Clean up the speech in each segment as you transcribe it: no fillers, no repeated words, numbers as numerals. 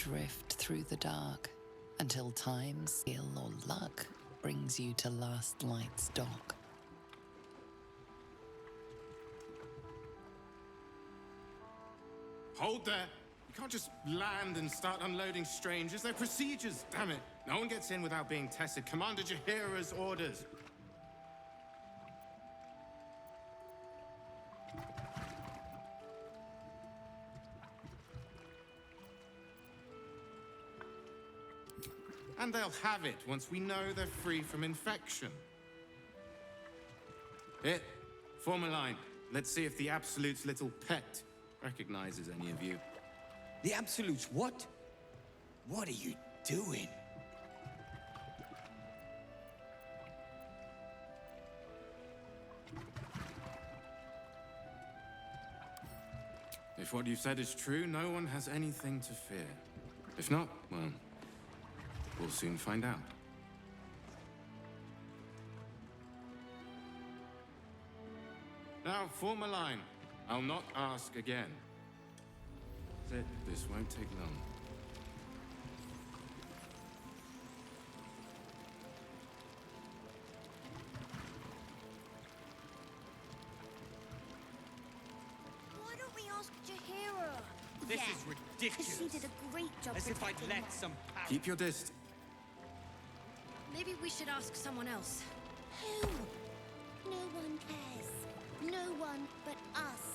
drift through the dark until time, skill, or luck brings you to Last Light's dock. Hold there! You can't just land and start unloading strangers. They're procedures, damn it! No one gets in without being tested. Commander Jaheira's orders. And they'll have it once we know they're free from infection. Here, form a line. Let's see if the Absolute's little pet recognizes any of you. The Absolute's what? What are you doing? If what you've said is true, no one has anything to fear. If not, well, we'll soon find out. Now, form a line. I'll not ask again. That's it. This won't take long. Why don't we ask Jaheira? This is ridiculous. She did a great job. As if I'd protecting let some power. Keep your distance. Maybe we should ask someone else. Who? No one cares. No one but us.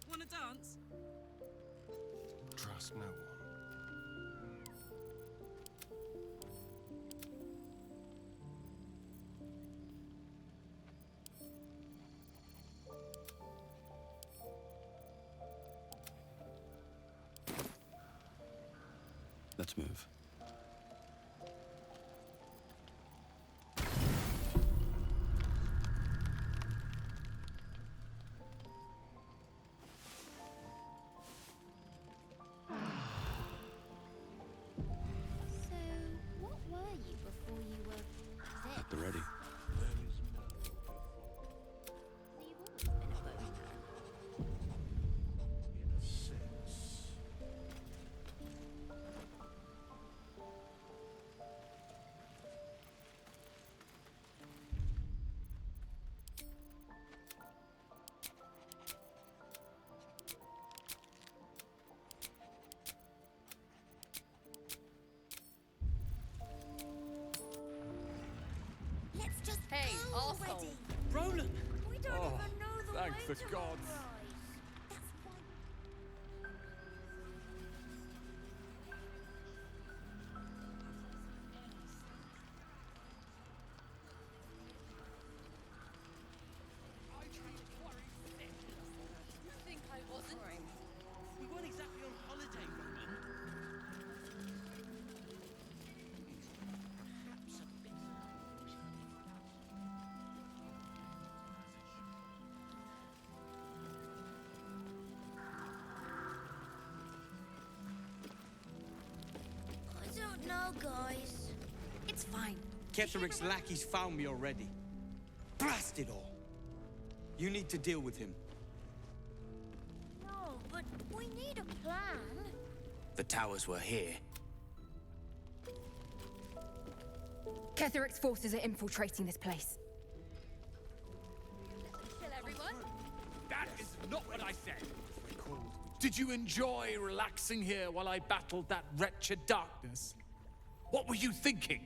Wanna dance? Trust no one. Let's move. So, what were you before you were this? At the ready. So you've always been a bowman. In a sense. Let's just Hey, go arsehole. already. Roland! We don't Oh, even know the thank way the to gods. Moonrise. That's why. You think I wasn't? We weren't exactly on holiday, Roland. I don't know, guys. It's fine. Ketheric's lackeys found me already. Blast it all! You need to deal with him. No, but we need a plan. The towers were here. Ketheric's forces are infiltrating this place. Kill everyone? That is not what I said. Did you enjoy relaxing here while I battled that wretched darkness? What were you thinking?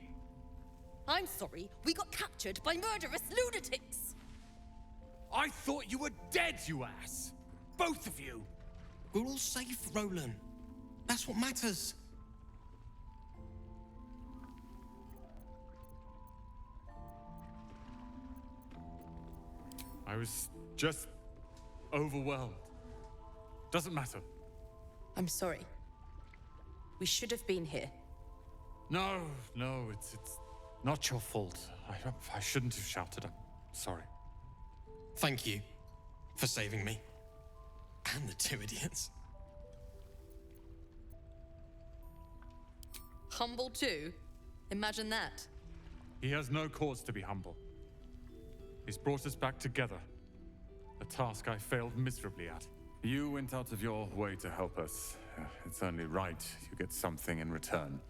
I'm sorry, we got captured by murderous lunatics! I thought you were dead, you ass! Both of you! We're all safe, Roland. That's what matters. I was just overwhelmed. Doesn't matter. I'm sorry. We should have been here. No, it's not your fault. I shouldn't have shouted. I'm sorry. Thank you for saving me. And the two idiots. Humble too? Imagine that. He has no cause to be humble. He's brought us back together. A task I failed miserably at. You went out of your way to help us. It's only right you get something in return.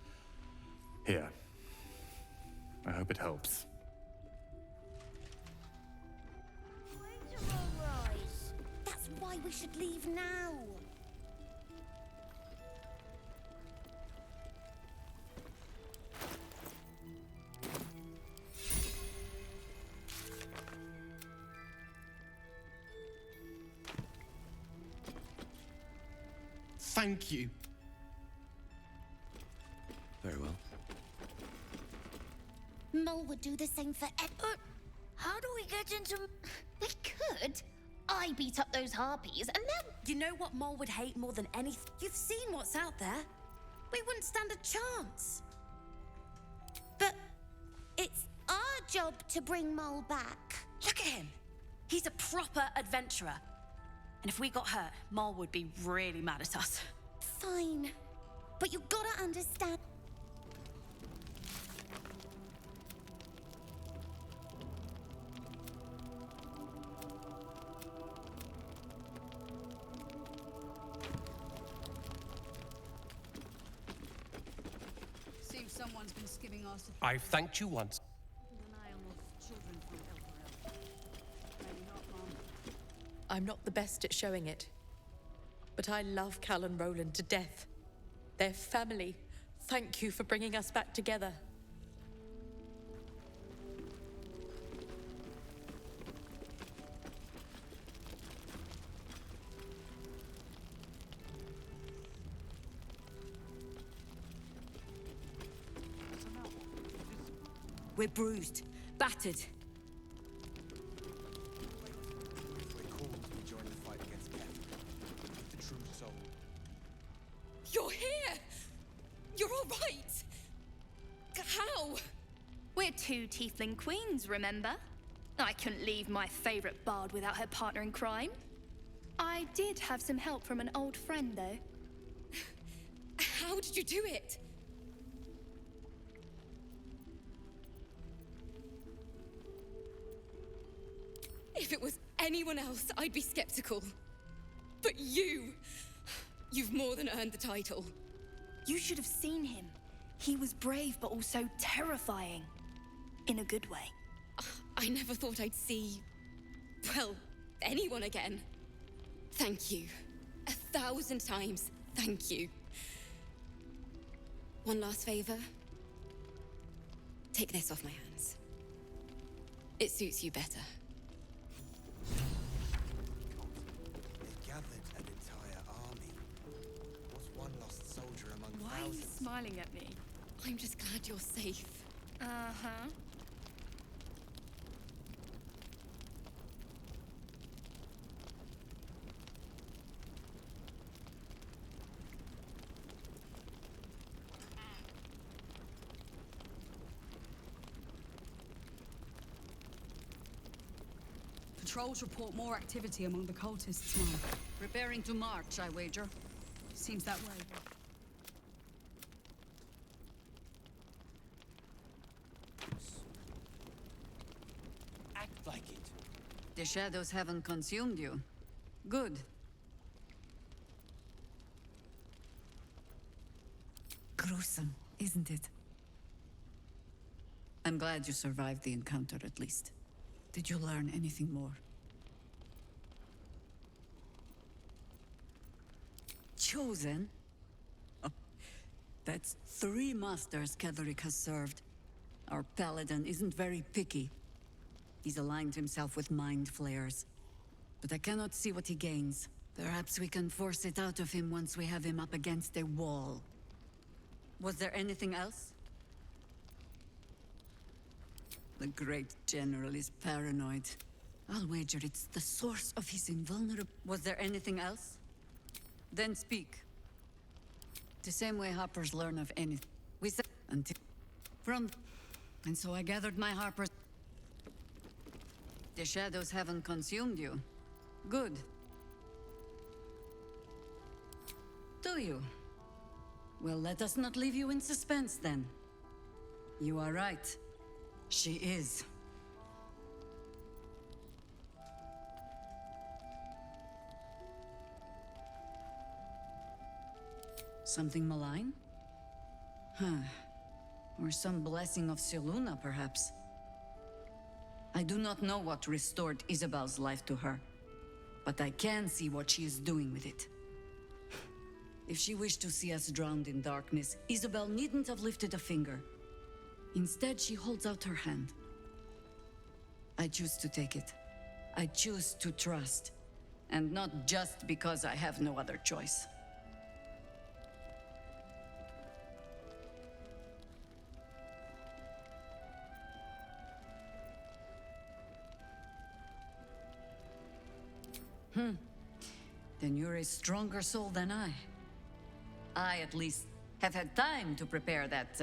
Here. I hope it helps. Wait a moment. That's why we should leave now. Thank you. Very well. Mole would do the same for how do we get into... We could. I beat up those harpies and then... You know what Mole would hate more than anything? You've seen what's out there. We wouldn't stand a chance. But it's our job to bring Mole back. Look at him. He's a proper adventurer. And if we got hurt, Mole would be really mad at us. Fine. But you gotta understand... Seems someone's been skimming our supply. I've thanked you once. I'm not the best at showing it, but I love Cal and Roland to death. They're family. Thank you for bringing us back together. We're bruised, battered. We're called to join the fight against Keth, the true soul. You're here! You're all right! How? We're two tiefling queens, remember? I couldn't leave my favorite bard without her partner in crime. I did have some help from an old friend, though. How did you do it? If it was anyone else, I'd be skeptical. But you've more than earned the title. You should have seen him. He was brave, but also terrifying. In a good way. I never thought I'd see... well, anyone again. Thank you. 1,000 times, thank you. One last favor. Take this off my hands. It suits you better. They gathered an entire army. What's one lost soldier among Why are you thousands? smiling at me? I'm just glad you're safe. Uh-huh. Patrols report more activity among the cultists now. Preparing to march, I wager. Seems that way. Act like it. The shadows haven't consumed you. Good. Gruesome, isn't it? I'm glad you survived the encounter, at least. Did you learn anything more? Chosen? Oh, that's 3 masters Ketheric has served. Our paladin isn't very picky. He's aligned himself with mind flayers. But I cannot see what he gains. Perhaps we can force it out of him once we have him up against a wall. Was there anything else? The great general is paranoid. I'll wager it's the source of his invulnerable... Was there anything else? Then speak. The same way Harpers learn of anything. We said until... From... And so I gathered my Harpers... The shadows haven't consumed you. Good. Do you? Well, let us not leave you in suspense, then. You are right. She is. Something malign? Huh. Or some blessing of Seluna, perhaps. I do not know what restored Isabel's life to her, but I can see what she is doing with it. If she wished to see us drowned in darkness, Isabel needn't have lifted a finger. Instead, she holds out her hand. I choose to take it. I choose to trust. And not just because I have no other choice. Then you're a stronger soul than I. I, at least, have had time to prepare that,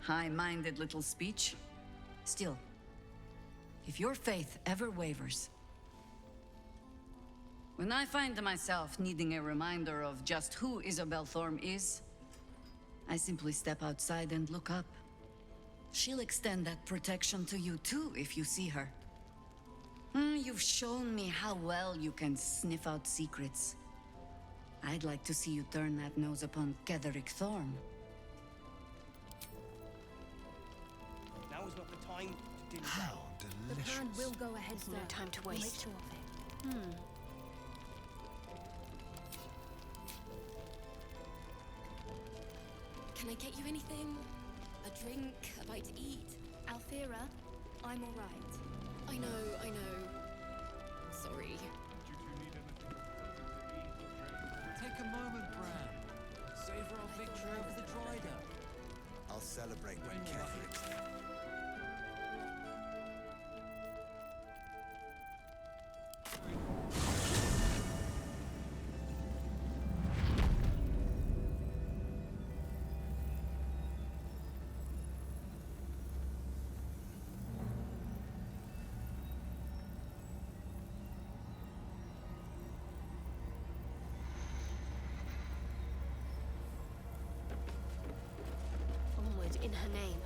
high-minded little speech. Still, if your faith ever wavers... When I find myself needing a reminder of just who Isabel Thorm is, I simply step outside and look up. She'll extend that protection to you too, if you see her. You've shown me how well you can sniff out secrets. I'd like to see you turn that nose upon Ketheric Thorm. Now is not the time to dilly How The delicious. plan will go ahead, sir. No time to We'll make waste. sure of it. Can I get you anything? A drink, a bite to eat? Althera, I'm all right. I know. Sorry. Take a moment, Bran. Savor our victory over the Drider. I'll celebrate when Ketheric's... Onward in her name.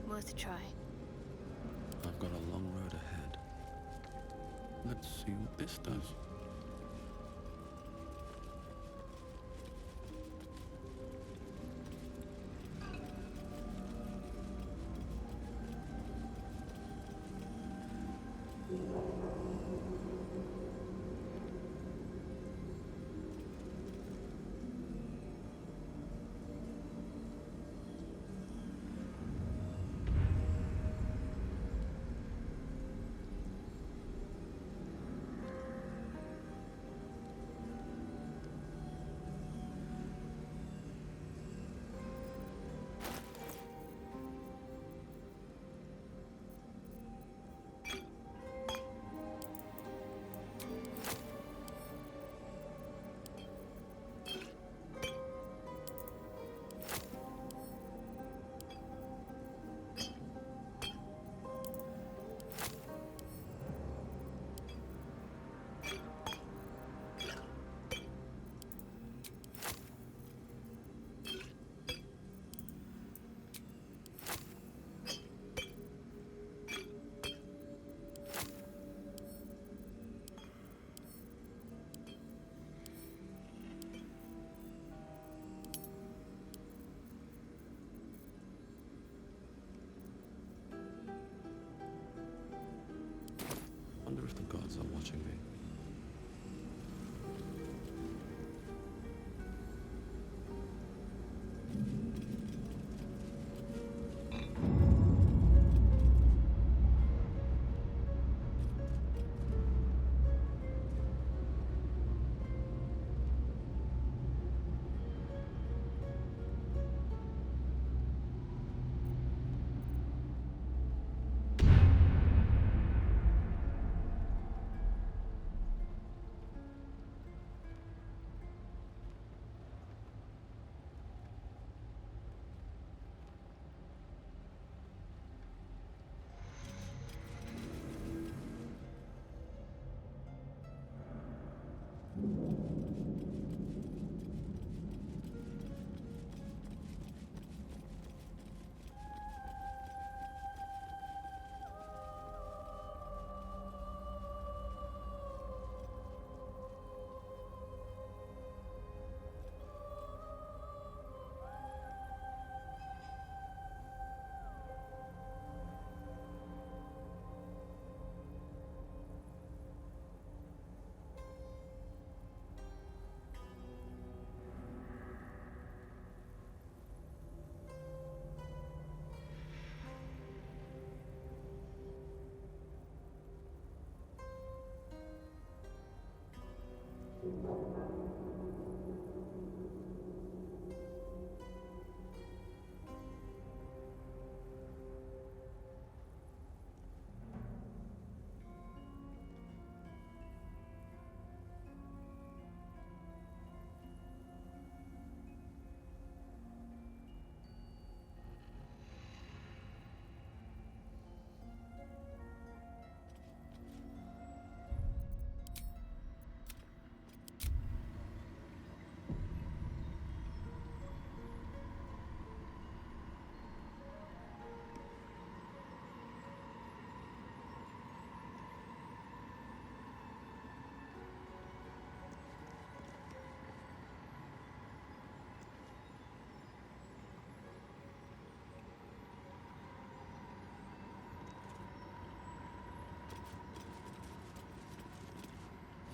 Worth a try. I've got a long road ahead. Let's see what this does. watching me.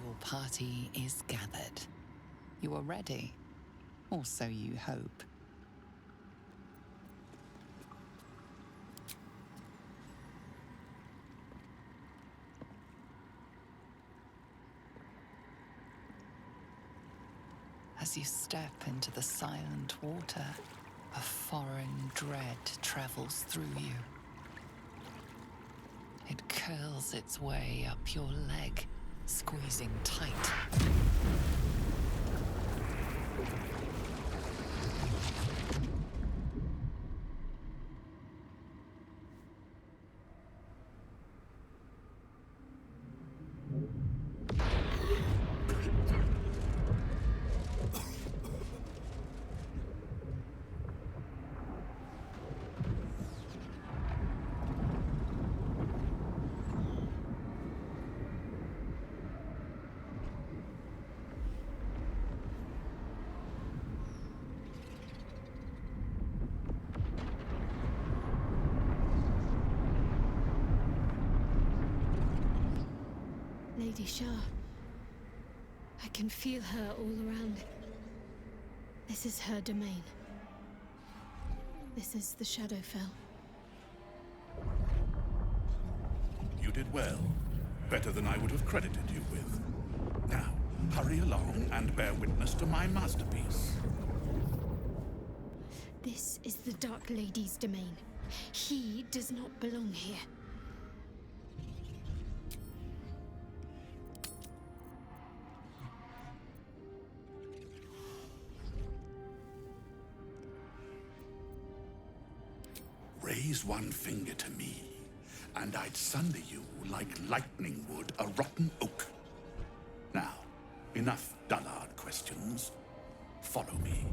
Your party is gathered. You are ready, or so you hope. As you step into the silent water, a foreign dread travels through you. It curls its way up your leg, squeezing tight. Lady Shar. I can feel her all around. This is her domain. This is the Shadowfell. You did well. Better than I would have credited you with. Now, hurry along and bear witness to my masterpiece. This is the Dark Lady's domain. He does not belong here. Raise one finger to me, and I'd sunder you like lightning would a rotten oak. Now, enough dullard questions. Follow me.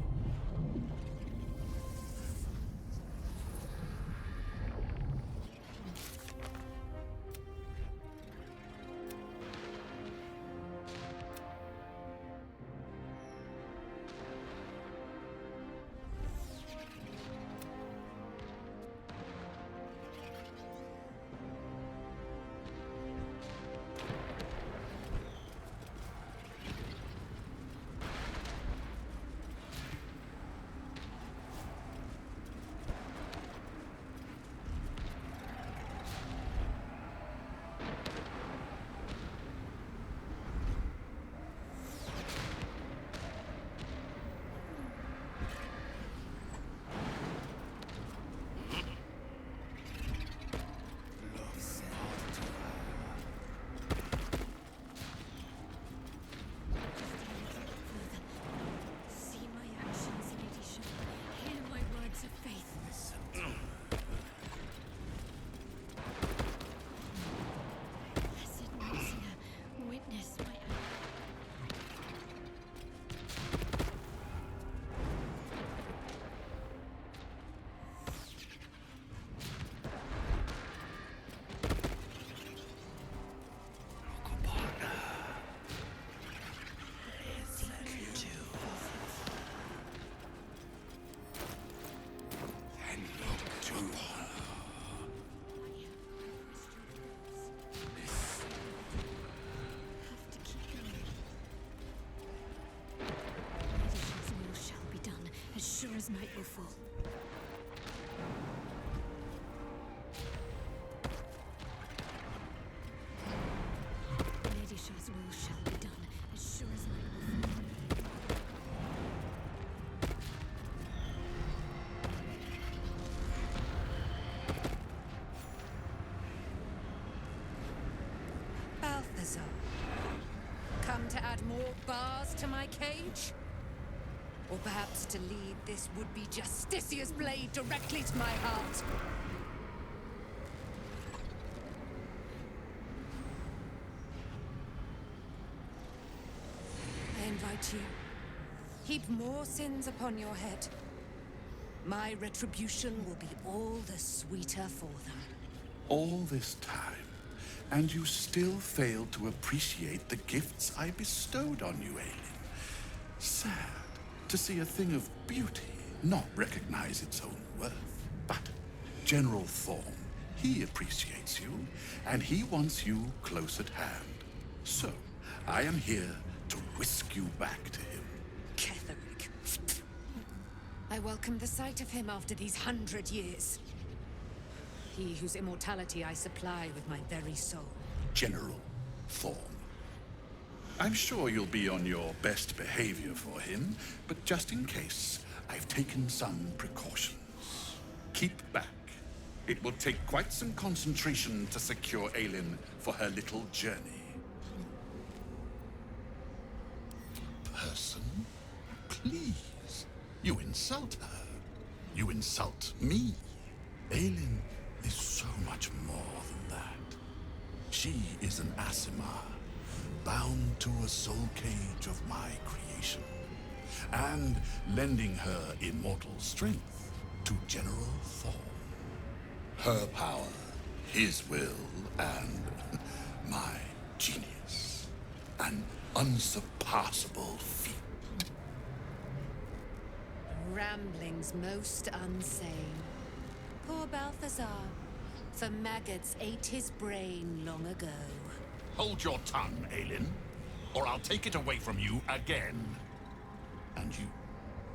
will fall. Lady Shar's will shall be done, as sure as night will fall. Balthazar, come to add more bars to my cage? Or perhaps to lead this would-be Justicia's blade directly to my heart? I invite you. Heap more sins upon your head. My retribution will be all the sweeter for them. All this time, and you still failed to appreciate the gifts I bestowed on you, Aelin. Sad to see a thing of beauty not recognize its own worth. But General Thorm, he appreciates you, and he wants you close at hand. So, I am here to whisk you back to him. Ketherick. I welcome the sight of him after these 100 years. He whose immortality I supply with my very soul. General Thorm. I'm sure you'll be on your best behavior for him, but just in case, I've taken some precautions. Keep back. It will take quite some concentration to secure Aelin for her little journey. Person? Please. You insult her. You insult me. Aelin is so much more than that. She is an Asimar, bound to a soul cage of my creation, and lending her immortal strength to General Thorm. Her power, his will, and my genius. An unsurpassable feat. Ramblings most unsane. Poor Balthazar, for maggots ate his brain long ago. Hold your tongue, Aelin, or I'll take it away from you again. And you,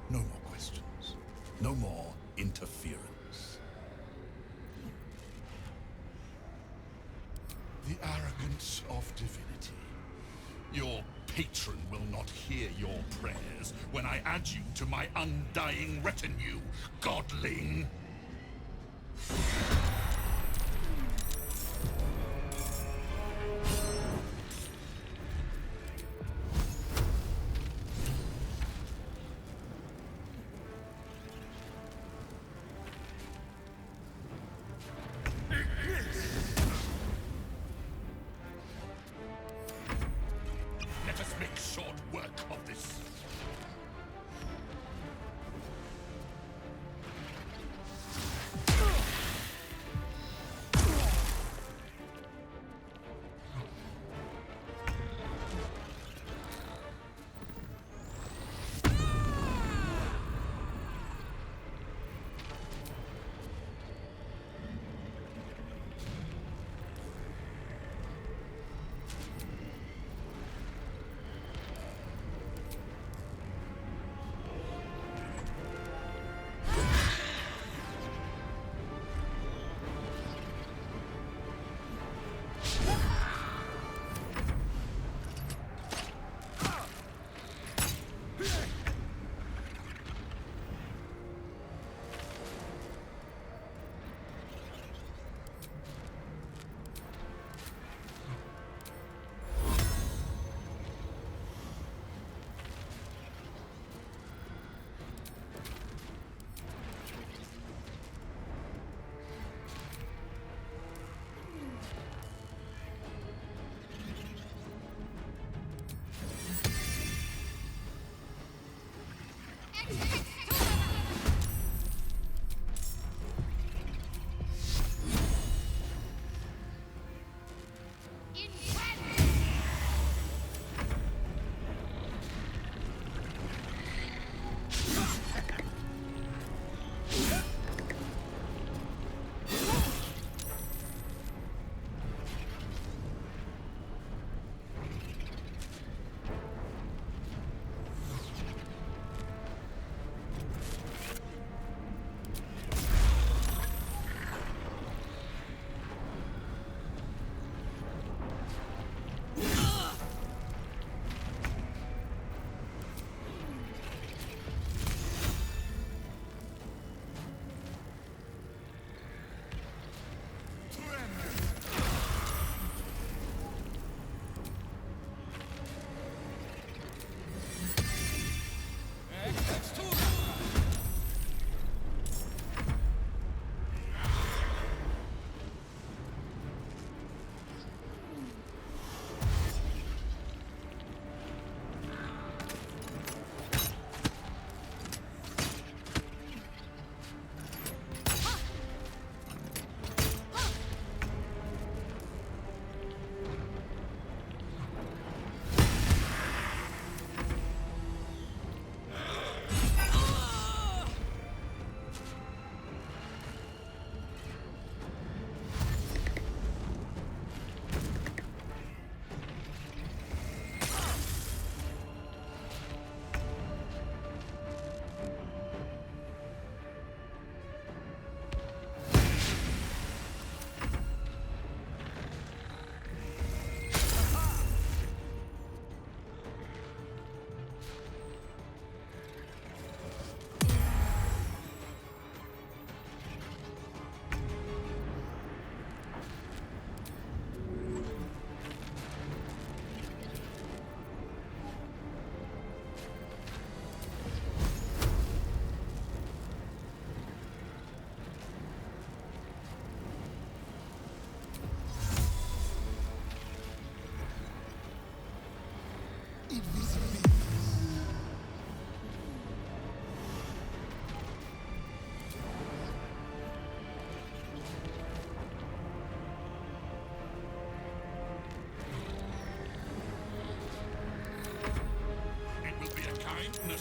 no more questions. No more interference. The arrogance of divinity. Your patron will not hear your prayers when I add you to my undying retinue, godling. Let us make short work of this.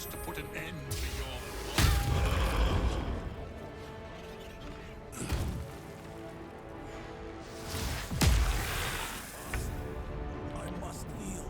promise to put an end to your... I must yield.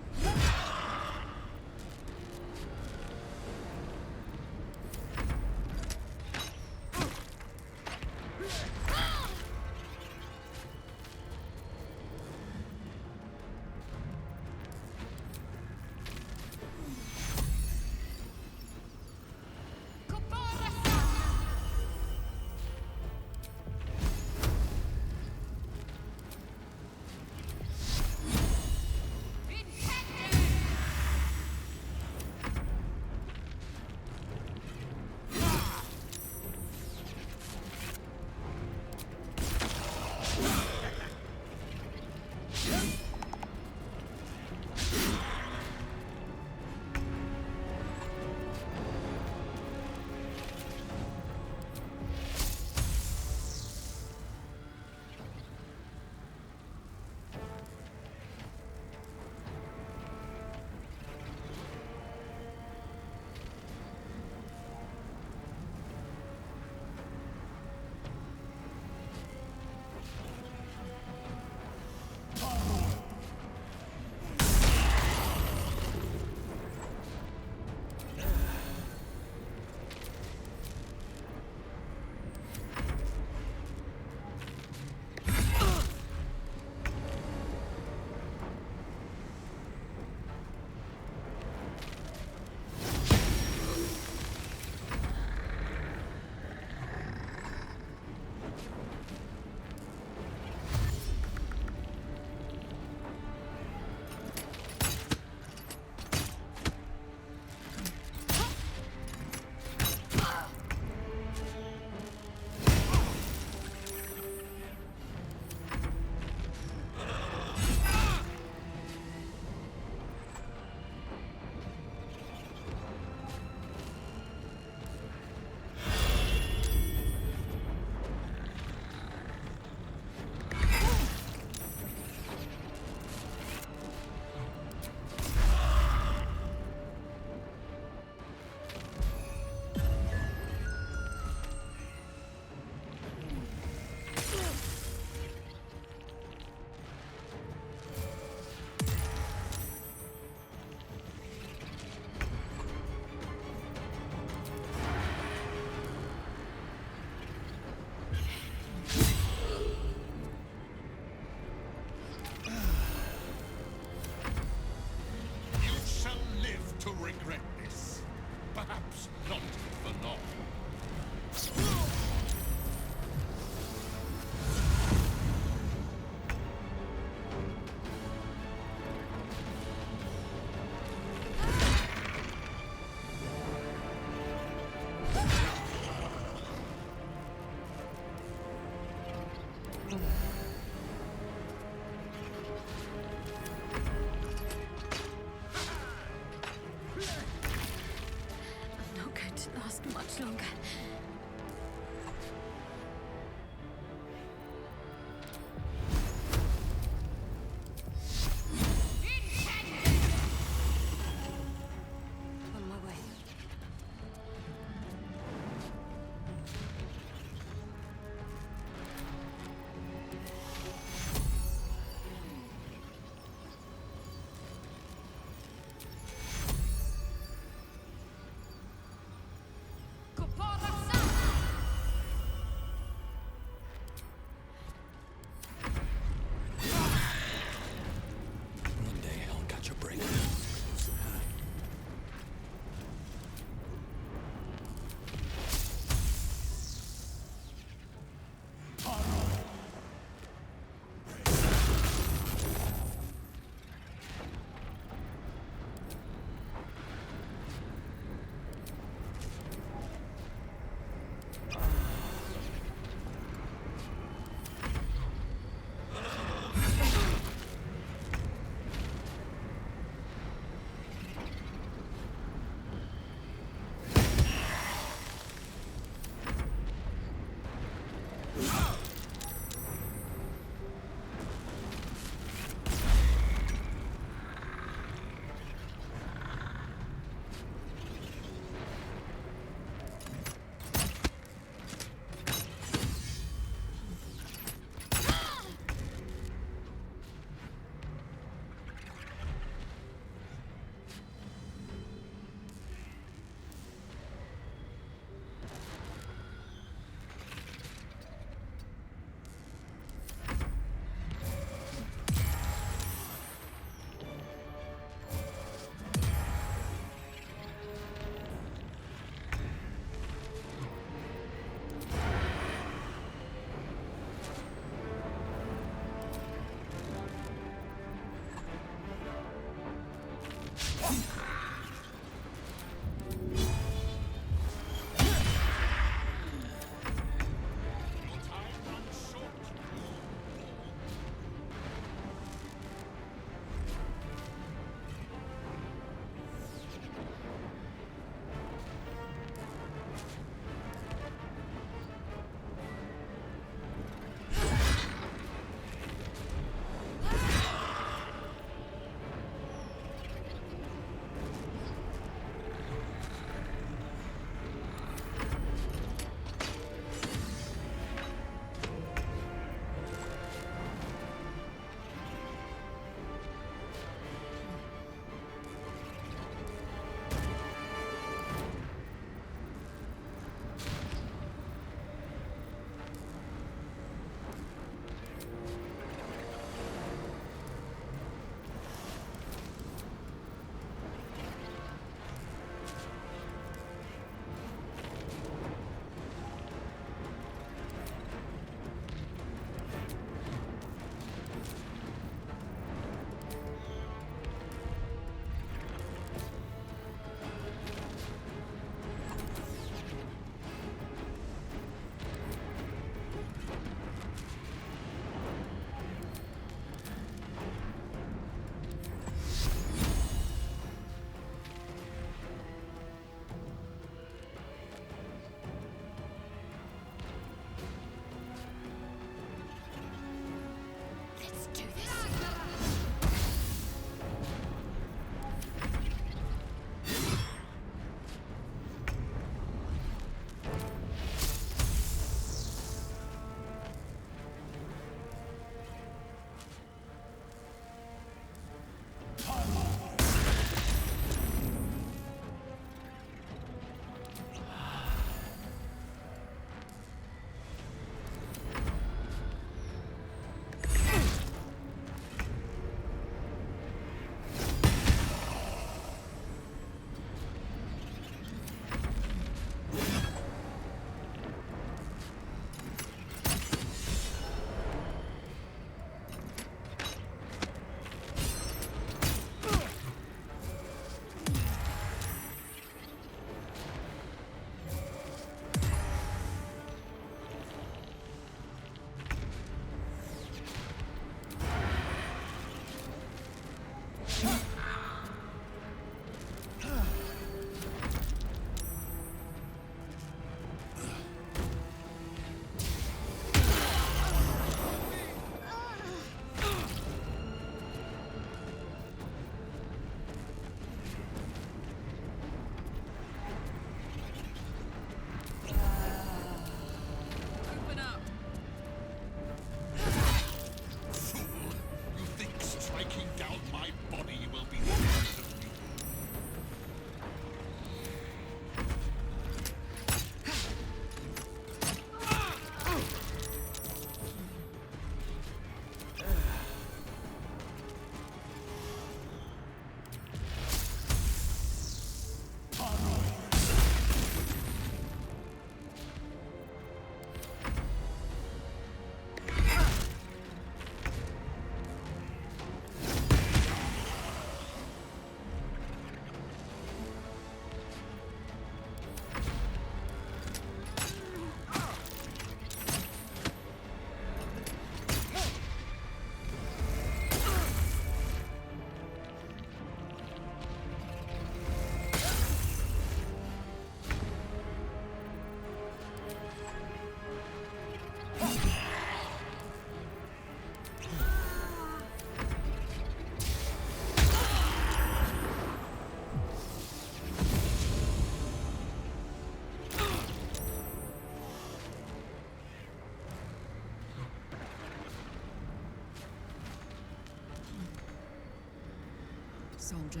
soldier.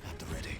At the ready.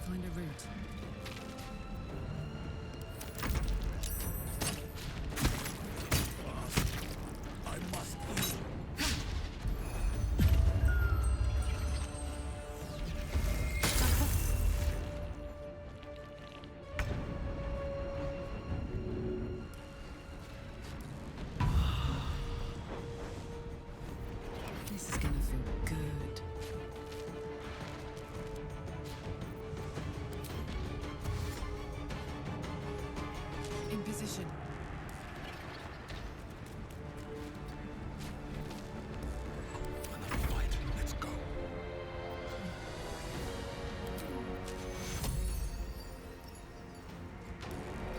Find a route. I must heal. This is gonna feel good. In position. Another fight. Let's go.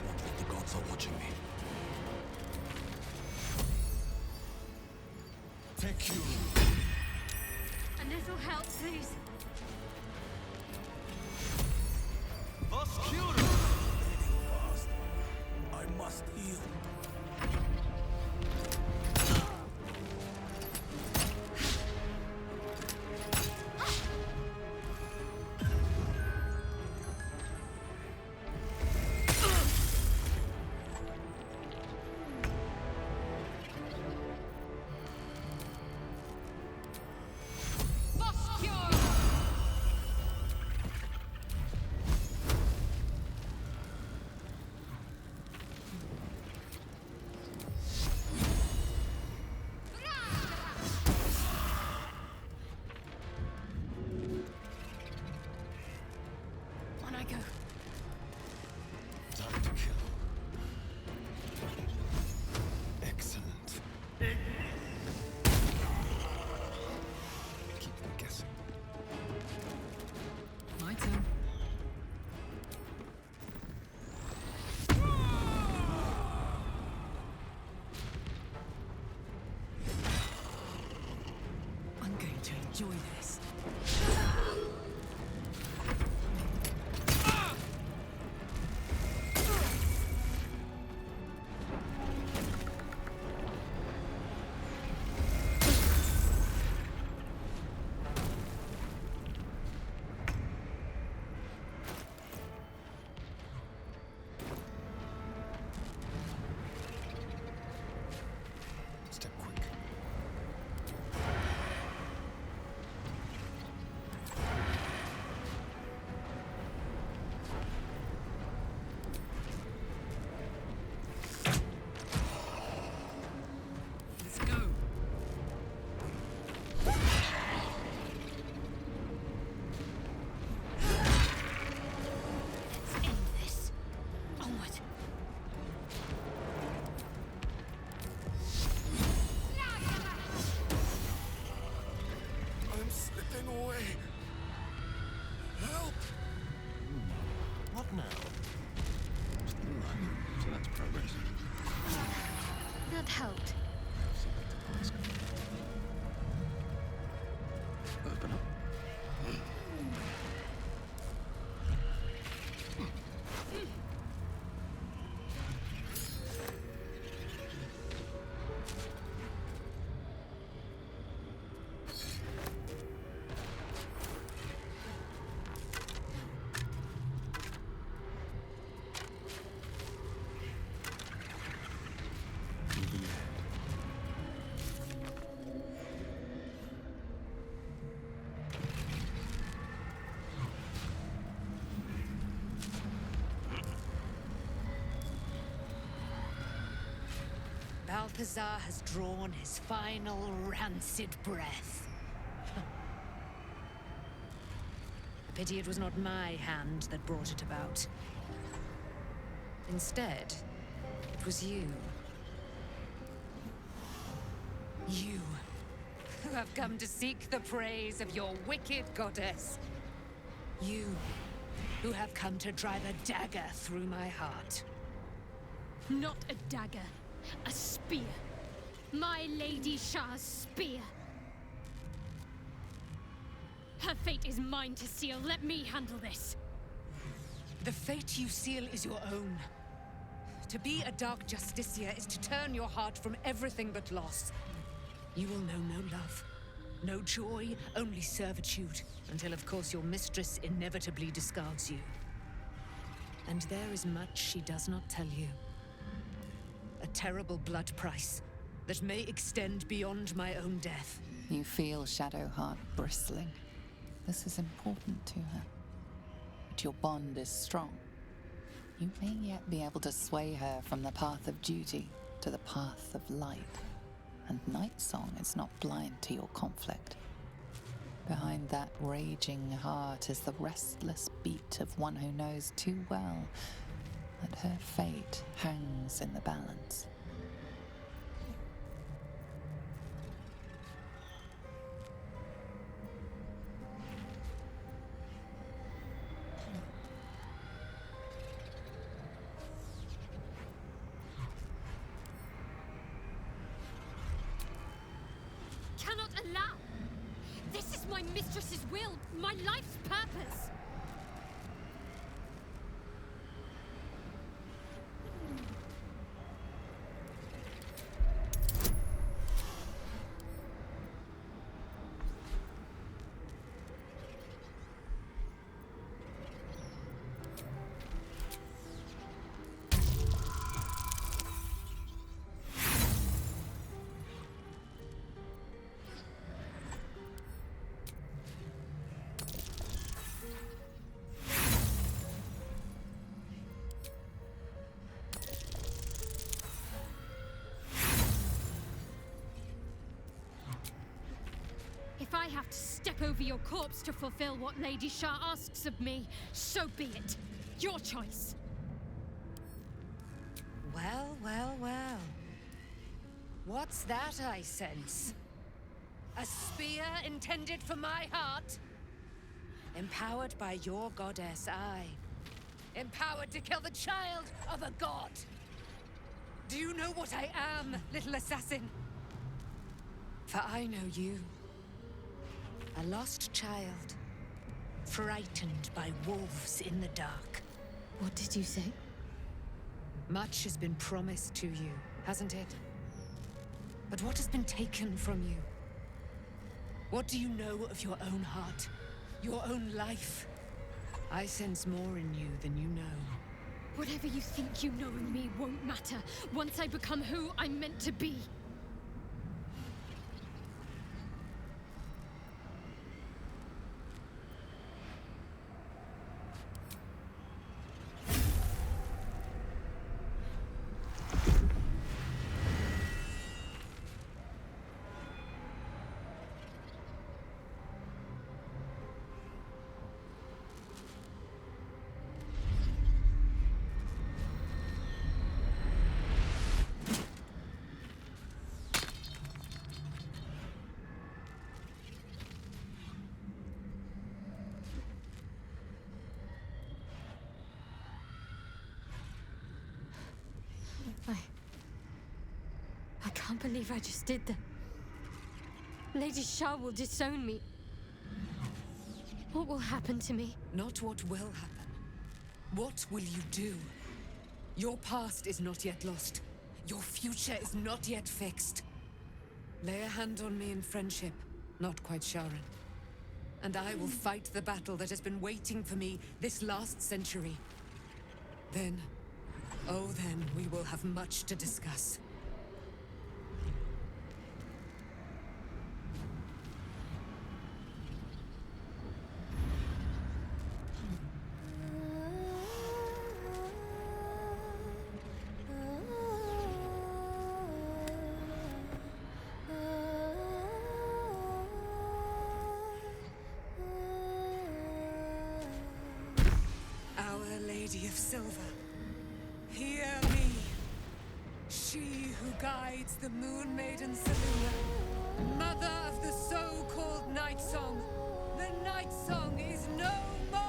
What if the gods are watching me? Take you. A little help, please. Bleeding fast. I must heal. On I go. Time to kill. Excellent. Keep them guessing. My turn. I'm going to enjoy this. Step quick. Balthazar has drawn his final rancid breath. A pity it was not my hand that brought it about. Instead, it was you. You, who have come to seek the praise of your wicked goddess. You, who have come to drive a dagger through my heart. Not a dagger, a spear. My Lady Shar's spear. Her fate is mine to seal. Let me handle this. The fate you seal is your own. To be a Dark Justiciar is to turn your heart from everything but loss. You will know no love, no joy, only servitude, until of course your mistress inevitably discards you. And there is much she does not tell you. A terrible blood price that may extend beyond my own death. You feel Shadowheart bristling. This is important to her. But your bond is strong. You may yet be able to sway her from the path of duty to the path of light. And Nightsong is not blind to your conflict. Behind that raging heart is the restless beat of one who knows too well that her fate hangs in the balance. Cannot allow! This is my mistress's will, my life's purpose! If I have to step over your corpse to fulfill what Lady Shar asks of me, so be it. Your choice. Well, well, well. What's that I sense? A spear intended for my heart? Empowered by your goddess, I. Empowered to kill the child of a god. Do you know what I am, little assassin? For I know you. A lost child, frightened by wolves in the dark. What did you say? Much has been promised to you, hasn't it? But what has been taken from you? What do you know of your own heart? Your own life? I sense more in you than you know. Whatever you think you know in me won't matter once I become who I'm meant to be. I can't believe I just did that. Lady Shar will disown me. What will happen to me? Not what will happen. What will you do? Your past is not yet lost. Your future is not yet fixed. Lay a hand on me in friendship, not quite Sharon. And I will fight the battle that has been waiting for me this last century. Then, oh then, we will have much to discuss. Mother Lady of Silver, hear me. She who guides the Moon Maiden Selûne, mother of the so-called Nightsong. The Nightsong is no more!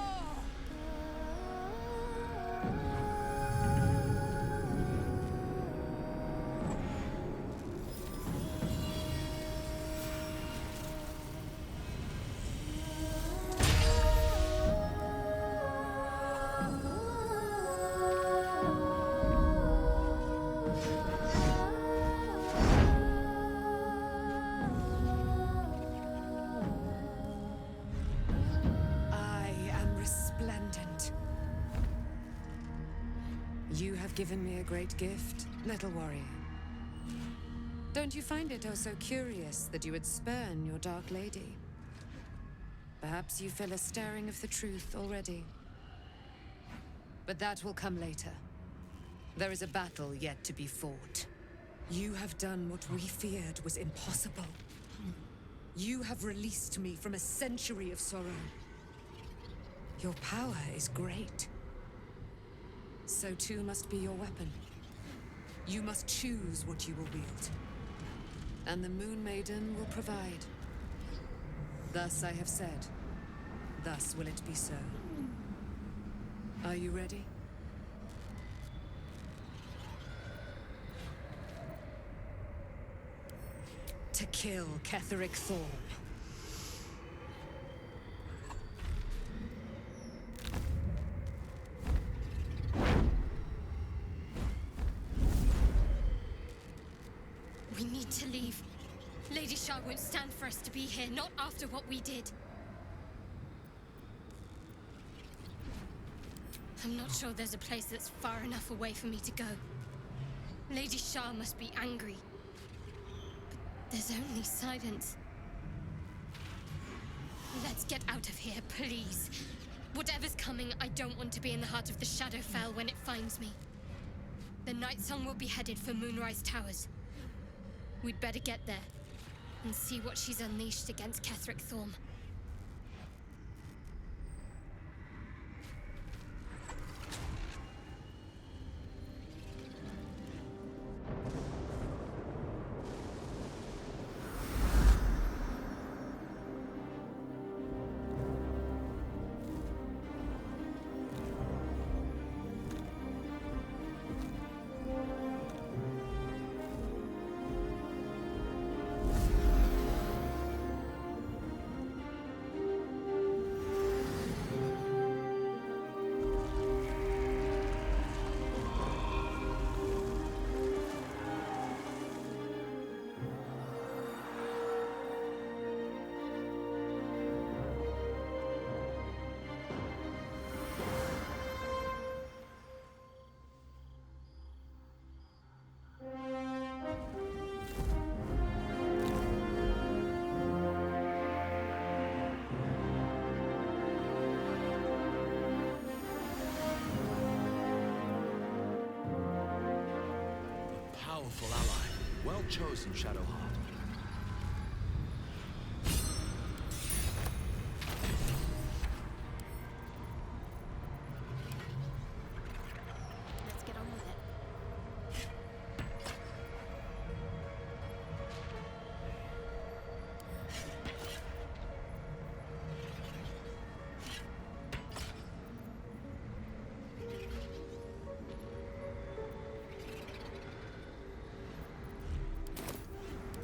You have given me a great gift, little warrior. Don't you find it oh so curious that you would spurn your dark lady? Perhaps you feel a stirring of the truth already. But that will come later. There is a battle yet to be fought. You have done what we feared was impossible. You have released me from a century of sorrow. Your power is great. So too must be your weapon. You must choose what you will wield. And the Moon Maiden will provide. Thus I have said. Thus will it be so. Are you ready? To kill Ketheric Thorm. We need to leave. Lady Shar won't stand for us to be here, not after what we did. I'm not sure there's a place that's far enough away for me to go. Lady Shar must be angry. But there's only silence. Let's get out of here, please. Whatever's coming, I don't want to be in the heart of the Shadowfell when it finds me. The Nightsong will be headed for Moonrise Towers. We'd better get there and see what she's unleashed against Ketheric Thorm. Powerful ally. Well chosen, Shadowheart. Let's get on with it.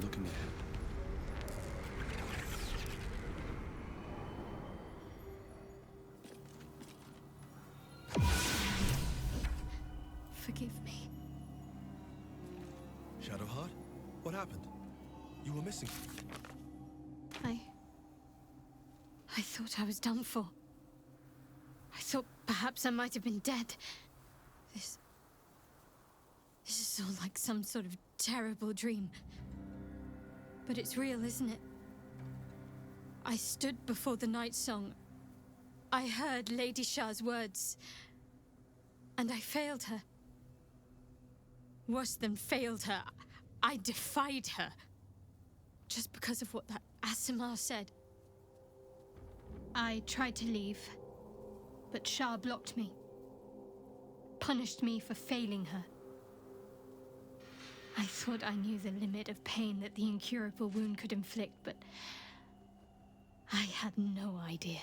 Looking ahead. Forgive me. Shadowheart? What happened? You were missing. I thought I was done for. I thought perhaps I might have been dead. This is all like some sort of terrible dream. But it's real, isn't it? I stood before the Nightsong. I heard Lady Shar's words. And I failed her. Worse than failed her, I defied her. Just because of what that Aasimar said. I tried to leave, but Shar blocked me. punished me for failing her. I thought I knew the limit of pain that the incurable wound could inflict, but I had no idea.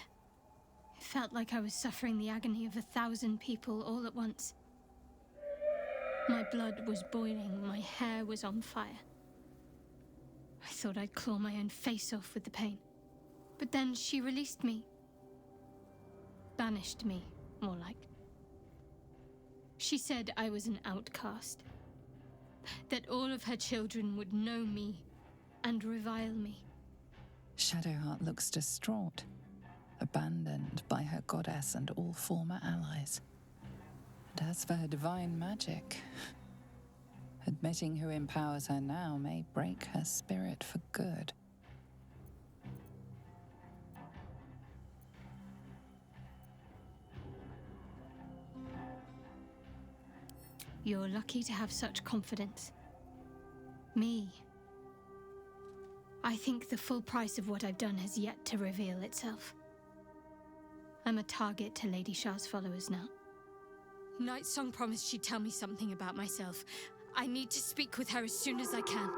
It felt like I was suffering the agony of 1,000 people all at once. My blood was boiling, my hair was on fire. I thought I'd claw my own face off with the pain. But then she released me. Banished me, more like. She said I was an outcast. That all of her children would know me and revile me. Shadowheart looks distraught, abandoned by her goddess and all former allies. And as for her divine magic, admitting who empowers her now may break her spirit for good. You're lucky to have such confidence. Me. I think the full price of what I've done has yet to reveal itself. I'm a target to Lady Shar's followers now. Nightsong promised she'd tell me something about myself. I need to speak with her as soon as I can.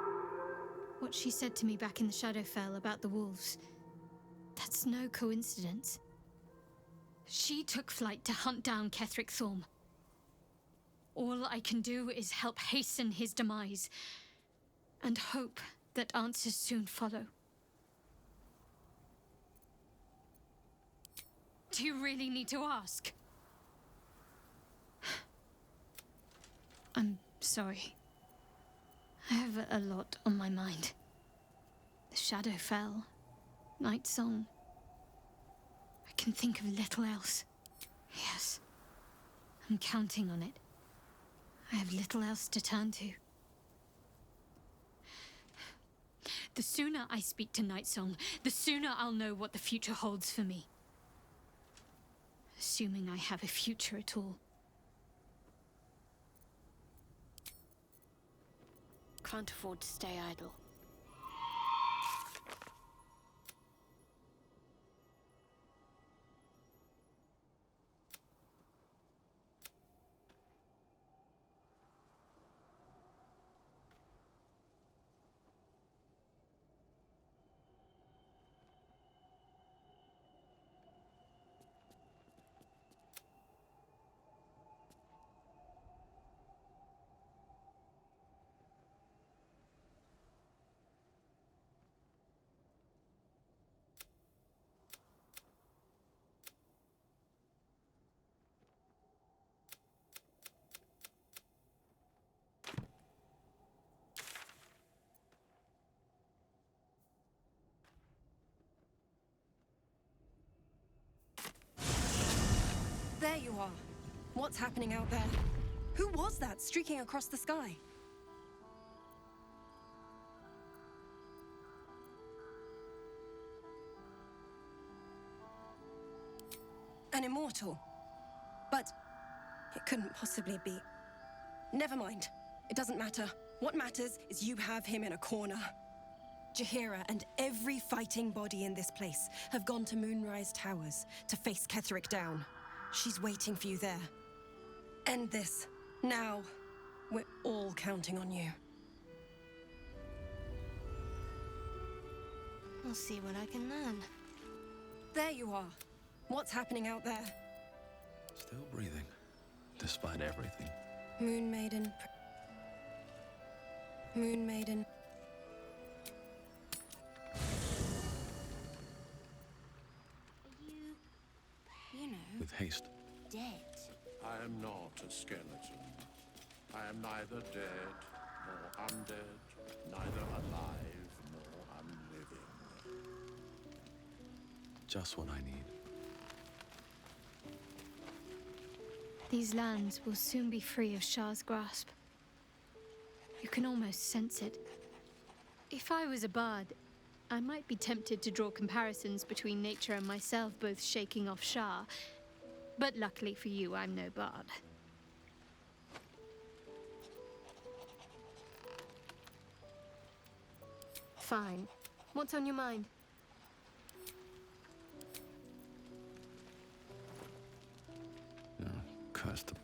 What she said to me back in the Shadowfell about the wolves, that's no coincidence. She took flight to hunt down Ketheric Thorm. All I can do is help hasten his demise, and hope that answers soon follow. Do you really need to ask? I'm sorry. I have a lot on my mind. The Shadowfell, Nightsong. I can think of little else. Yes, I'm counting on it. I have little else to turn to. The sooner I speak to Nightsong, the sooner I'll know what the future holds for me. Assuming I have a future at all. Can't afford to stay idle. There you are. What's happening out there? Who was that streaking across the sky? An immortal. But it couldn't possibly be. Never mind. It doesn't matter. What matters is you have him in a corner. Jaheira and every fighting body in this place have gone to Moonrise Towers to face Ketheric down. She's waiting for you there. End this. Now. We're all counting on you. I'll see what I can learn. There you are. What's happening out there? Still breathing, despite everything. Moon Maiden. Moon Maiden. You know, With haste. dead. I am not a skeleton. I am neither dead nor undead, neither alive nor unliving. Just what I need. These lands will soon be free of Shar's grasp. You can almost sense it. If I was a bard, I might be tempted to draw comparisons between nature and myself both shaking off Shar. But luckily for you, I'm no bard. Fine. What's on your mind? Curse the